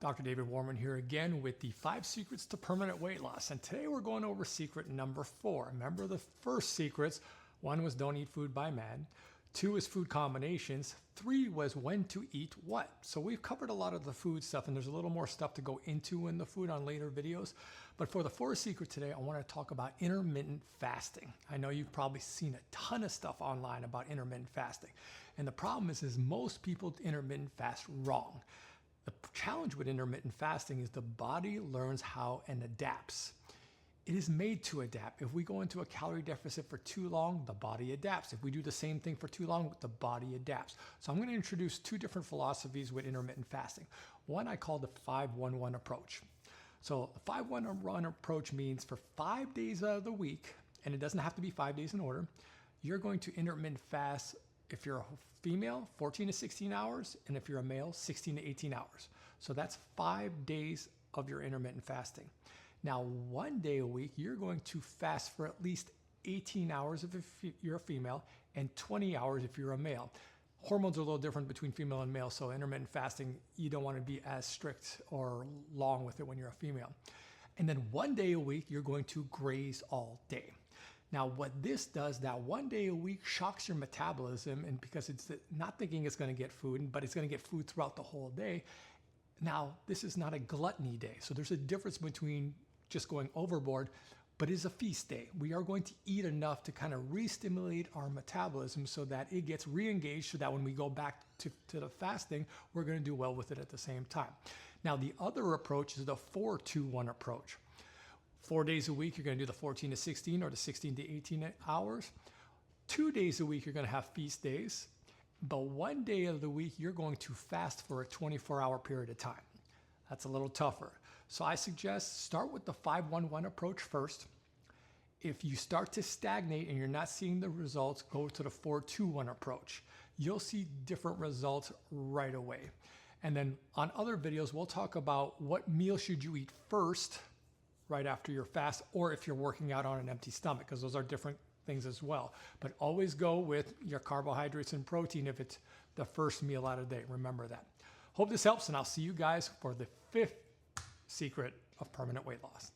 Dr. David Warman here again with the 5 secrets to permanent weight loss. And today we're going over secret number 4. Remember the first secrets. 1 was don't eat food by man. 2 is food combinations. 3 was when to eat what. So we've covered a lot of the food stuff, and there's a little more stuff to go into in the food on later videos. But for the 4th secret today, I want to talk about intermittent fasting. I know you've probably seen a ton of stuff online about intermittent fasting. And the problem is most people intermittent fast wrong. The challenge with intermittent fasting is the body learns how and adapts. It is made to adapt. If we go into a calorie deficit for too long, the body adapts. If we do the same thing for too long, the body adapts. So I'm going to introduce 2 different philosophies with intermittent fasting. One I call the 5-1-1 approach. So the 5-1-1 approach means for 5 days out of the week, and it doesn't have to be 5 days in order, you're going to intermittent fast. If you're a female, 14 to 16 hours, and if you're a male, 16 to 18 hours. So that's 5 days of your intermittent fasting. Now, 1 day a week, you're going to fast for at least 18 hours if you're a female and 20 hours if you're a male. Hormones are a little different between female and male, so intermittent fasting, you don't want to be as strict or long with it when you're a female. And then 1 day a week, you're going to graze all day. Now, what this does, that 1 day a week shocks your metabolism, and because it's not thinking it's going to get food, but it's going to get food throughout the whole day. Now, this is not a gluttony day. So there's a difference between just going overboard, but it's a feast day. We are going to eat enough to kind of re-stimulate our metabolism so that it gets re-engaged, so that when we go back to the fasting, we're going to do well with it at the same time. Now, the other approach is the 4-2-1 approach. 4 days a week, you're going to do the 14 to 16 or the 16 to 18 hours. 2 days a week, you're going to have feast days. But 1 day of the week, you're going to fast for a 24-hour period of time. That's a little tougher. So I suggest start with the 5-1-1 approach first. If you start to stagnate and you're not seeing the results, go to the 4-2-1 approach. You'll see different results right away. And then on other videos, we'll talk about what meal should you eat first right after your fast, or if you're working out on an empty stomach, because those are different things as well. But always go with your carbohydrates and protein if it's the first meal out of the day. Remember that. Hope this helps, and I'll see you guys for the 5th secret of permanent weight loss.